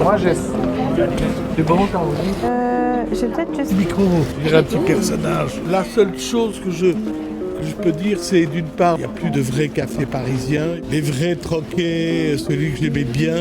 Moi, j'ai... C'est bon quand vous dites J'ai peut-être juste... Micro, je dirais un petit personnage. La seule chose que je peux dire, c'est d'une part, il n'y a plus de vrais cafés parisiens. Les vrais troquets, celui que j'aimais bien,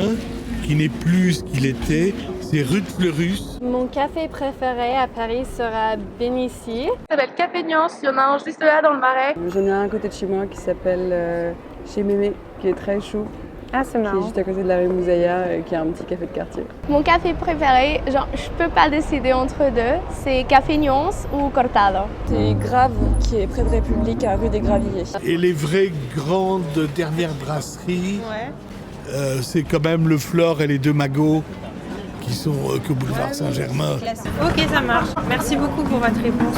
qui n'est plus ce qu'il était, c'est rue de Fleurus. Mon café préféré à Paris sera Bénici. Ça s'appelle Café Nuance, il y en a un juste là dans le Marais. J'en ai un à côté de chez moi qui s'appelle chez Mémé, qui est très chou. Ah, c'est Qui est marrant. juste à côté de la rue Moussaïa, qui est un petit café de quartier. Mon café préféré, genre je peux pas décider entre deux, c'est Café Nuance ou Cortado. C'est Grave qui est près de République à rue des Gravilliers. Et les vraies grandes dernières brasseries, c'est quand même le Flore et les deux Magots qui sont qu'au boulevard Saint-Germain. Ok, ça marche. Merci beaucoup pour votre réponse.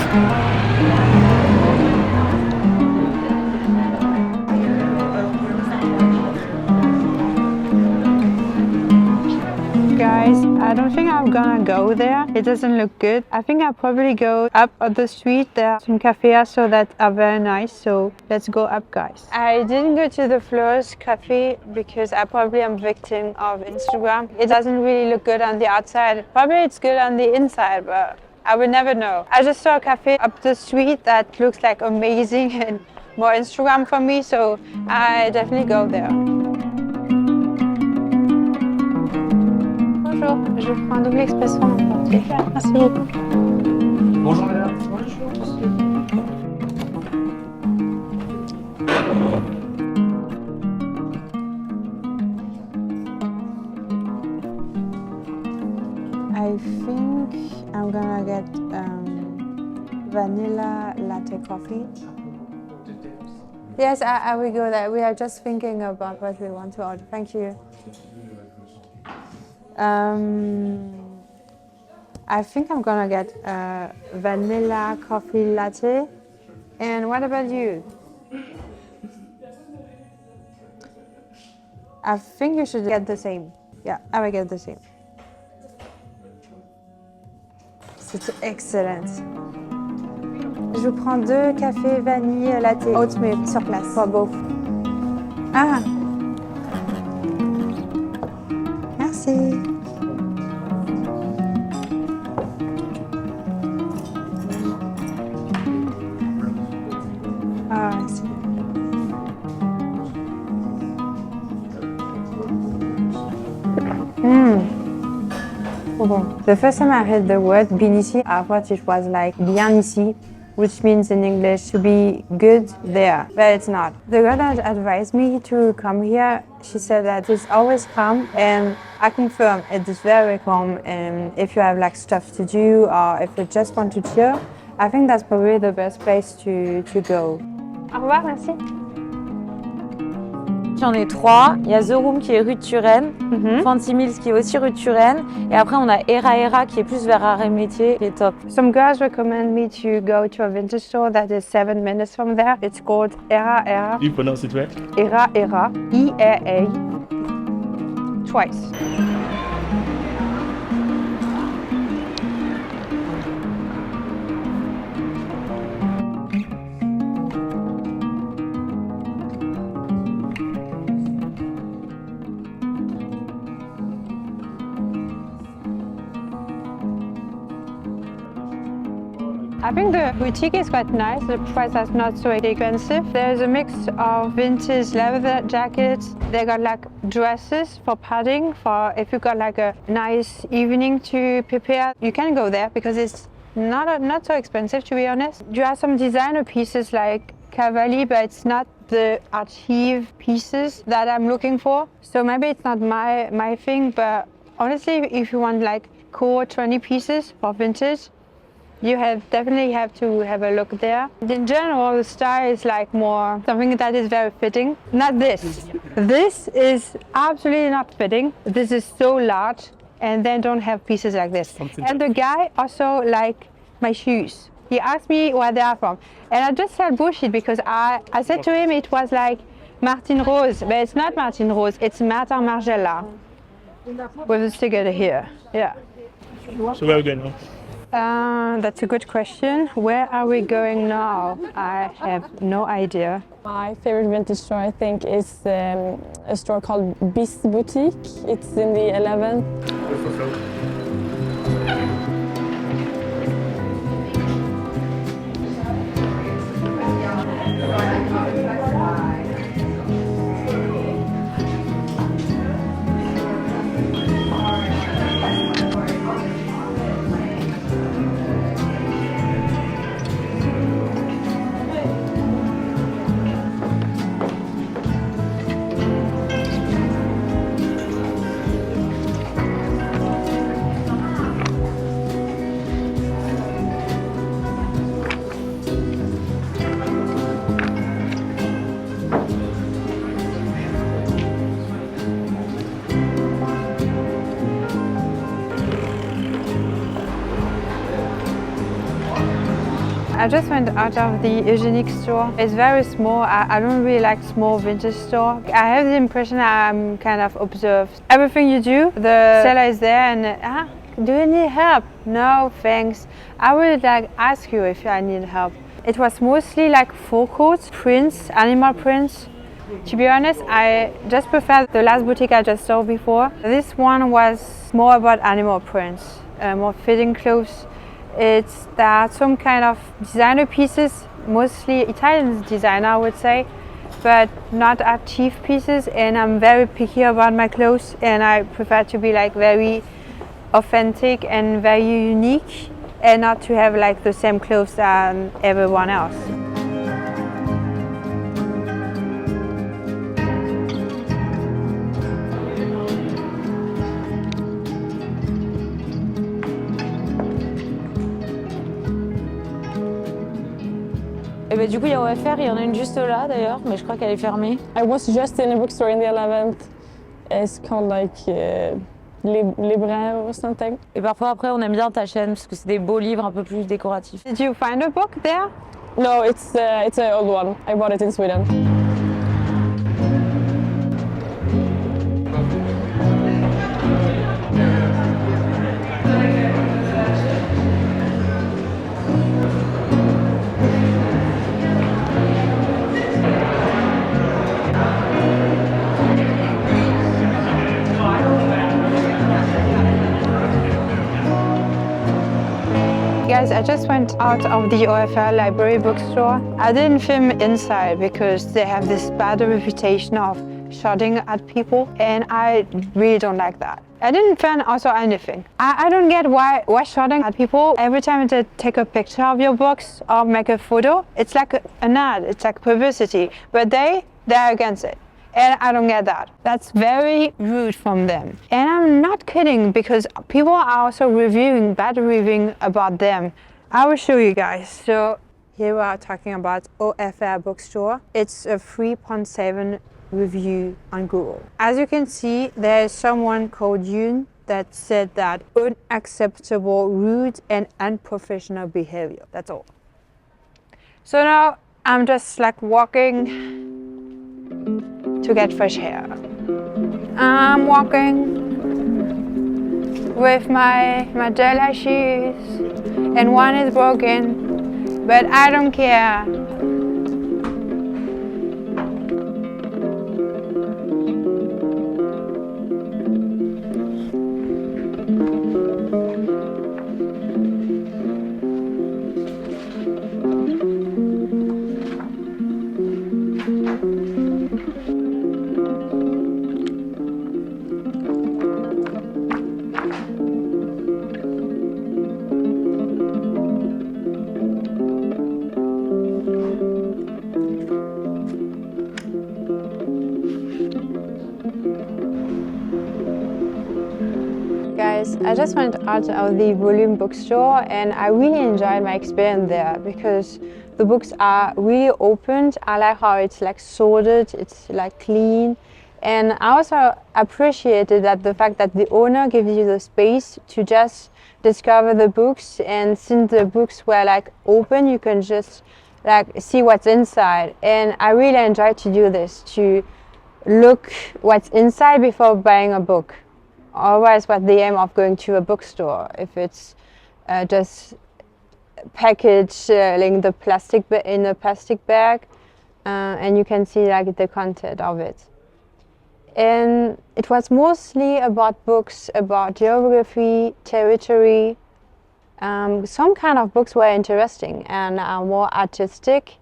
Guys, I don't think I'm gonna go there. It doesn't look good. I think I'll probably go up on the street. There are some cafes so that are very nice. So let's go up, guys. I didn't go to the Flores Cafe because I probably am victim of Instagram. It doesn't really look good on the outside. Probably it's good on the inside, but I will never know. I just saw a cafe up the street that looks like amazing and more Instagram for me. So I definitely go there. Bonjour, je prends un double espresso en entier. Merci beaucoup. Bonjour madame. Bonjour monsieur. I think I'm gonna get vanilla latte coffee. Yes, I will go there. We are just thinking about what we want to order. Thank you. I think I'm gonna get a vanilla coffee latte. And what about you? I think you should get the same. Yeah, I will get the same. C'est excellent. Je prends 2 cafés vanille latte haute mais sur place. For both. Ah. Merci. Ah, merci. The first time I heard the word Bénici, I thought it was like bien ici, which means in English to be good there, but it's not. The girl that advised me to come here, she said that it's always calm, and I confirm it is very calm. And if you have like stuff to do or if you just want to chill, I think that's probably the best place to go. Au revoir, merci. J'en ai 3. Il y a The Room qui est rue de Turenne, Fancy Mills qui est aussi rue de Turenne, et après on a Era qui est plus vers Arrêt-Métier, qui est top. Some girls recommend me to go to a vintage store that is 7 minutes from there. It's called Era. You pronounce it right? Era, E-R-A, twice. I think the boutique is quite nice. The price is not so expensive. There's a mix of vintage leather jackets. They got like dresses for padding, for if you got like a nice evening to prepare. You can go there because it's not so expensive, to be honest. You have some designer pieces like Cavalli, but it's not the archive pieces that I'm looking for. So maybe it's not my thing, but honestly, if you want like cool 20 pieces for vintage, you definitely have to have a look there. In general, the style is like more something that is very fitting. Not this. This is absolutely not fitting. This is so large, and then don't have pieces like this. And the guy also like my shoes. He asked me where they are from, and I just said bullshit because I said to him it was like Martin Rose, but it's not Martin Rose. It's Martin Margiela with a sticker here. Yeah. So where are we going now? That's a good question. Where are we going now? I have no idea. My favorite vintage store, I think, is a store called Bis Boutique. It's in the 11th. fulfilled. I just went out of the Eugenic store. It's very small. I don't really like small vintage store. I have the impression I'm kind of observed. Everything you do, the seller is there and, do you need help? No, thanks. I would like ask you if I need help. It was mostly like fur coats, prints, animal prints. To be honest, I just prefer the last boutique I just saw before. This one was more about animal prints, more fitting clothes. There are some kind of designer pieces, mostly Italian designer I would say, but not art chief pieces, and I'm very picky about my clothes and I prefer to be like very authentic and very unique and not to have like the same clothes as everyone else. Et ben, du coup, il y a OFR, il y en a une juste là d'ailleurs, mais je crois qu'elle est fermée. I was just in a bookstore in the 11th. It's called like Libraire or something. Et parfois après, on aime bien ta chaîne parce que c'est des beaux livres un peu plus décoratifs. Did you find a book there? No, it's an old one. I bought it in Sweden. Guys, I just went out of the OFR library bookstore. I didn't film inside because they have this bad reputation of shouting at people and I really don't like that. I didn't film also anything. I don't get why shouting at people. Every time they take a picture of your books or make a photo, it's like an ad, it's like publicity, but they're against it. And I don't get that. That's very rude from them. And I'm not kidding because people are also bad reviewing about them. I will show you guys. So here we are talking about OFR bookstore. It's a 3.7 review on Google. As you can see, there is someone called Yoon that said that unacceptable, rude and unprofessional behavior. That's all. So now I'm just like walking to get fresh air. I'm walking with my jelly shoes and one is broken, but I don't care. Guys, I just went out of the volume bookstore and I really enjoyed my experience there because the books are really opened. I like how it's like sorted, it's like clean, and I also appreciated that the fact that the owner gives you the space to just discover the books, and since the books were like open, you can just like see what's inside. And I really enjoyed to do this, to look what's inside before buying a book. Otherwise, what's the aim of going to a bookstore if it's just packaged in the plastic bag, and you can see like the content of it. And it was mostly about books, about geography, territory. Some kind of books were interesting and more artistic.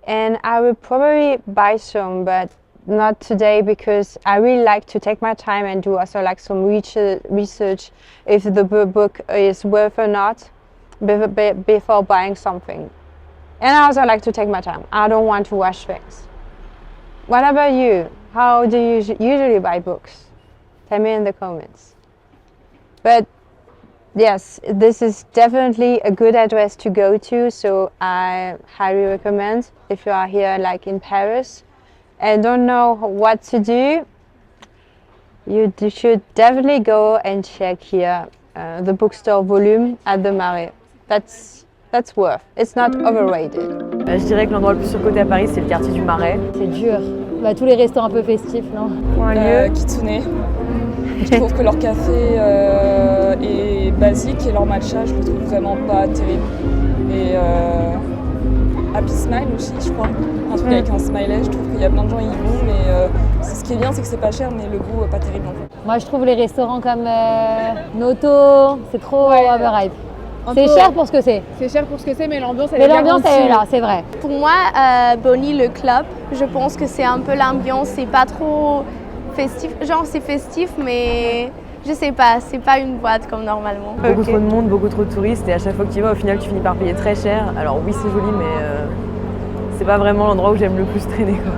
And I will probably buy some, but not today because I really like to take my time and do also like some research if the book is worth or not before buying something. And I also like to take my time. I don't want to rush things. What about you? How do you usually buy books? Tell me in the comments. But yes, this is definitely a good address to go to, so I highly recommend if you are here like in Paris and don't know what to do, you should definitely go and check here the bookstore volume at the Marais. That's worth. It's not overrated. Je dirais que l'endroit le plus surcoté à Paris, c'est le quartier du Marais. C'est dur. Bah, tous les restaurants un peu festifs, non? Kitsune. Je trouve que leur café est basique et leur matcha, je le trouve vraiment pas terrible. Et Happy Smile aussi, je crois. Un truc avec un smiley, je trouve qu'il y a plein de gens qui y vont, mais ce qui est bien, c'est que c'est pas cher, mais le goût pas terrible non plus. Moi, je trouve les restaurants comme Noto, c'est trop overhype. C'est cher pour ce que c'est. C'est cher pour ce que c'est, mais l'ambiance elle Mais est l'ambiance garantie. elle est là, c'est vrai. Pour moi, Bonnie, le club, je pense que c'est un peu l'ambiance, c'est pas trop festif. Genre, c'est festif, mais je sais pas, c'est pas une boîte comme normalement. Beaucoup trop de monde, beaucoup trop de touristes, et à chaque fois que tu y vas, au final, tu finis par payer très cher. Alors oui, c'est joli, mais c'est pas vraiment l'endroit où j'aime le plus traîner, quoi.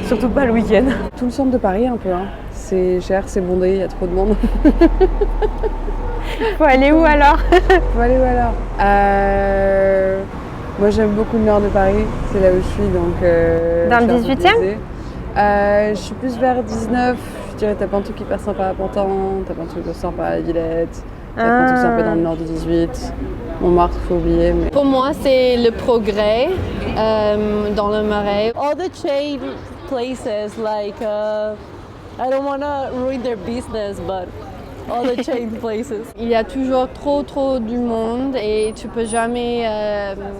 Surtout pas le week-end. Tout le centre de Paris un peu, hein. C'est cher, c'est bondé, il y a trop de monde. Faut aller où alors? Faut aller où alors? Moi j'aime beaucoup le nord de Paris, c'est là où je suis donc... Dans le 18e? Je suis plus vers 19, je dirais t'as plein de trucs hyper sympas à Pantin, t'as plein de trucs sympas à Villette, t'as plein de trucs sympas dans le nord du 18, Montmartre faut oublier. Mais... Pour moi c'est le progrès dans le Marais. All the chain places like I don't want to ruin their business but all the chain places. Il y a toujours trop du monde et tu peux jamais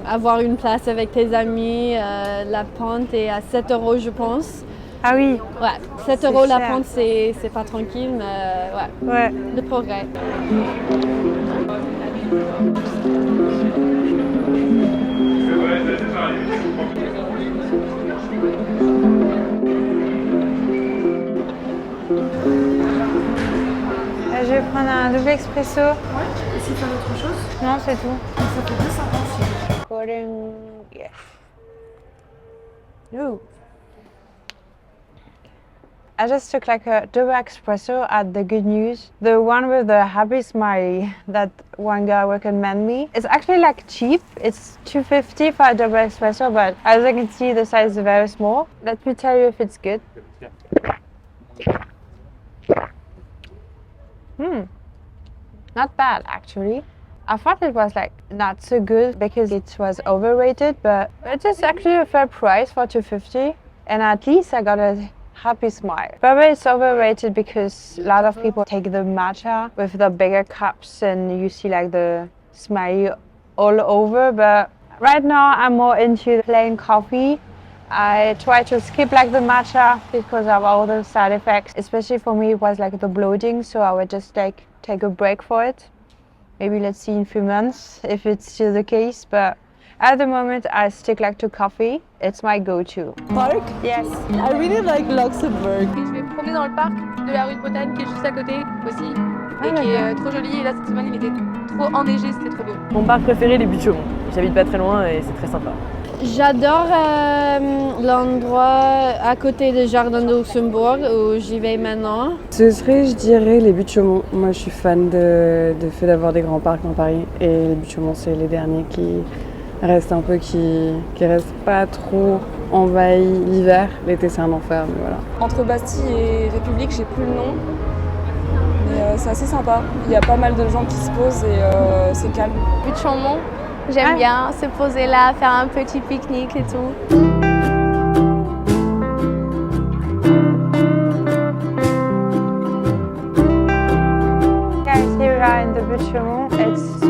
avoir une place avec tes amis. La pente est à 7 € je pense. Ah oui. Ouais, 7 € la pente c'est pas tranquille mais ouais. Le progrès. Je vais prendre un double espresso. Ouais. Et si tu as autre chose? Non, c'est tout. Ça fait 2,50 aussi. Yeah. Ooh. I just took like a double espresso at the Good News, the one with the happy smiley that one guy recommended me. It's actually like cheap. It's $2.50 for a double espresso, but as you can see, the size is very small. Let me tell you if it's good. Not bad actually. I thought it was like not so good because it was overrated, but it is actually a fair price for $2.50, and at least I got a happy smile. Probably it's overrated because a lot of people take the matcha with the bigger cups and you see like the smiley all over, but right now I'm more into plain coffee. I try to skip like the matcha because of all the side effects. Especially for me it was like the bloating, so I would just like take a break for it. Maybe let's see in a few months if it's still the case, but at the moment I stick like to coffee. It's my go-to. Parc? Yes. I really like Luxembourg. Je vais me promener dans le parc de la rue de Bretagne qui est juste à côté aussi et qui est trop joli. Et là cette semaine il était trop enneigé, c'était trop beau. Mon parc préféré, les Buttes-Chaumont. J'habite pas très loin et c'est très sympa. J'adore l'endroit à côté du jardin de Luxembourg où j'y vais maintenant. Ce serait, je dirais, les Buttes-Chaumont. Moi je suis fan de fait d'avoir des grands parcs dans Paris et les Buttes-Chaumont c'est les derniers qui restent un peu, qui restent pas trop envahis l'hiver. L'été c'est un enfer, mais voilà. Entre Bastille et République, j'ai plus le nom. Mais c'est assez sympa. Il y a pas mal de gens qui se posent et c'est calme. Buttes-Chaumont, j'aime bien se poser là, faire un petit pique-nique et tout. Guys, here we are in the Buttes-Chaumont. It's,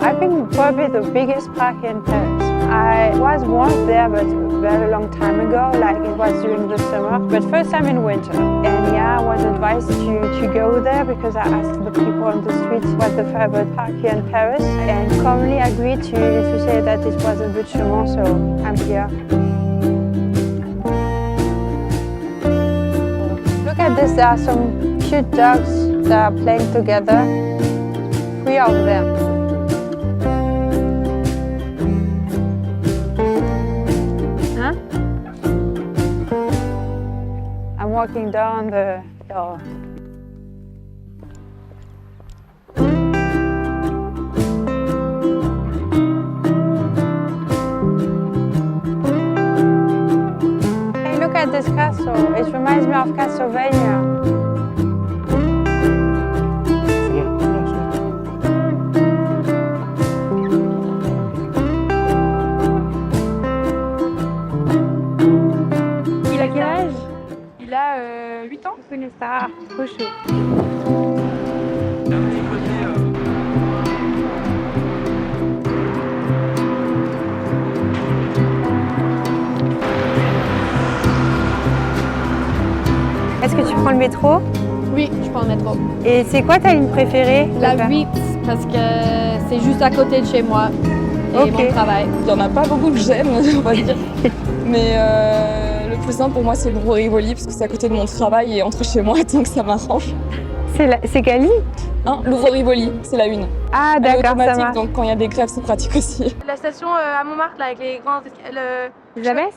I think, probably the biggest park in Paris. I was once there, but a very long time ago, like it was during the summer. But first time in winter. And yeah, I was advised to go there because I asked the people on the street what's the favorite park here in Paris. And calmly agreed to say that it was a Bookstore, so I'm here. Look at this, there are some cute dogs that are playing together. 3 of them. I'm walking down the hill. Hey, look at this castle. It reminds me of Castlevania. Il a quel âge? Il a 8 ans. Ça, trop chaud. Est-ce que tu prends le métro? Oui, je prends le métro. Et c'est quoi ta ligne préférée? La 8, parce que c'est juste à côté de chez moi et mon travail. Il n'y en a pas beaucoup que j'aime, on va dire. Mais le plus simple pour moi, c'est le Rivoli, parce que c'est à côté de mon travail et entre chez moi, donc ça m'arrange. C'est quelle ligne? Hein, le Rivoli, c'est la 1. Ah d'accord, ça marche. Donc quand il y a des grèves, c'est pratique aussi. La station à Montmartre, là, avec les grands escaliers. Les abeilles?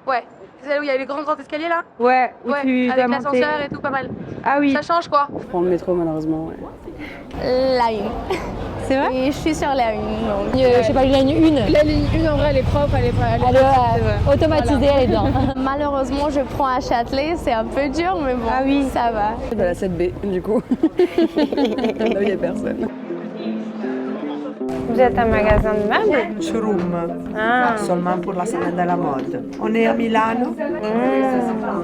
Ouais. C'est celle où il y a les grands escaliers là? Ouais, où tu avec dois monter. l'ascenseur et tout, pas mal. Ah oui. Ça change quoi? Je prends le métro malheureusement. Ouais. La 1. C'est vrai? Et je suis sur la 1. Je sais pas, la ligne 1. La ligne 1 en vrai, elle est propre, elle est automatisée, voilà. elle est bien. Malheureusement, je prends à Châtelet, c'est un peu dur, mais bon, ça va. Bah, la 7B du coup. Là où il n'y a personne. Vous êtes un magasin de meubles? Showroom, seulement pour la semaine de la mode. On est à Milano.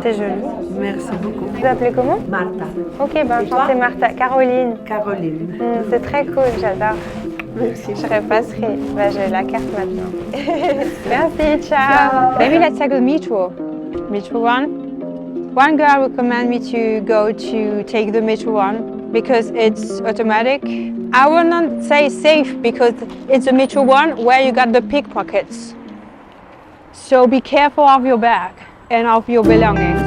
C'est joli. Merci beaucoup. Vous appelez comment? Martha. Ok, ben enchantée Martha. Caroline. Caroline. C'est très cool, j'adore. Merci. Je repasserai. Ben, j'ai la carte maintenant. Merci, ciao. Maybe let's take the metro. Metro 1. One girl recommended me to go to take the metro 1 because it's automatic. I will not say safe because it's a metro 1 where you got the pickpockets. So be careful of your bag and of your belongings.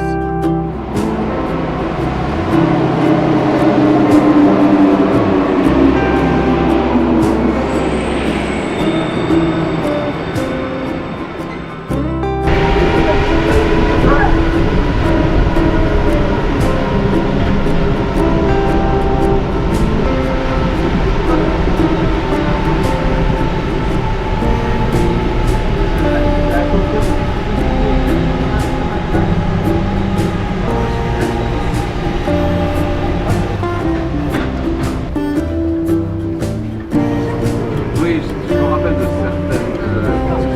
Oui, je me rappelle de certaines discussions.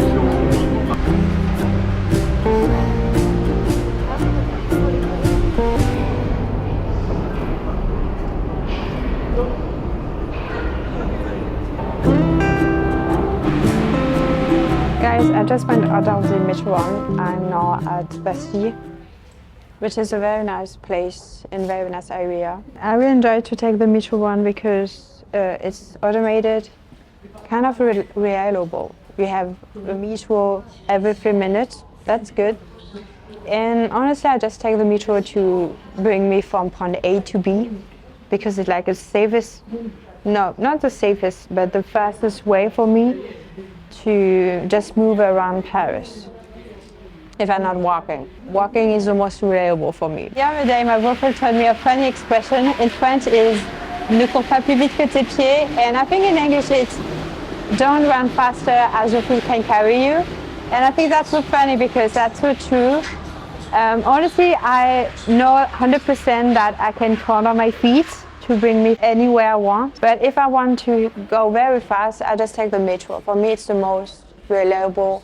Guys, I just went out of the metro 1. I'm now at Bastille, which is a very nice place in a very nice area. I really enjoy to take the metro 1 because it's automated, kind of reliable. We have a metro every 3 minutes. That's good. And honestly, I just take the metro to bring me from point A to B because it's like the safest, no, not the safest, but the fastest way for me to just move around Paris if I'm not walking. Walking is the most reliable for me. The other day, my boyfriend told me a funny expression. In French is ne cours pas plus vite que tes pieds, and I think in English it's don't run faster as your feet can carry you. And I think that's so funny because that's so true. Honestly, I know 100% that I can count on my feet to bring me anywhere I want. But if I want to go very fast, I just take the metro. For me, it's the most reliable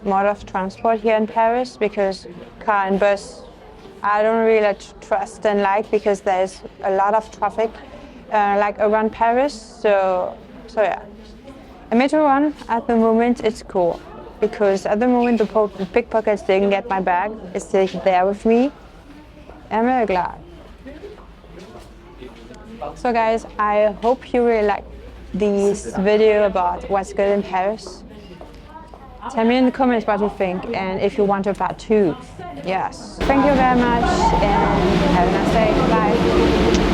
mode of transport here in Paris because car and bus, I don't really trust and like because there's a lot of traffic like around Paris. So yeah. The metro one, at the moment, it's cool. Because at the moment, the pickpockets didn't get my bag. It's still there with me. I'm very glad. So guys, I hope you really like this video about what's good in Paris. Tell me in the comments what you think and if you want a part 2. Yes. Thank you very much and have a nice day. Bye.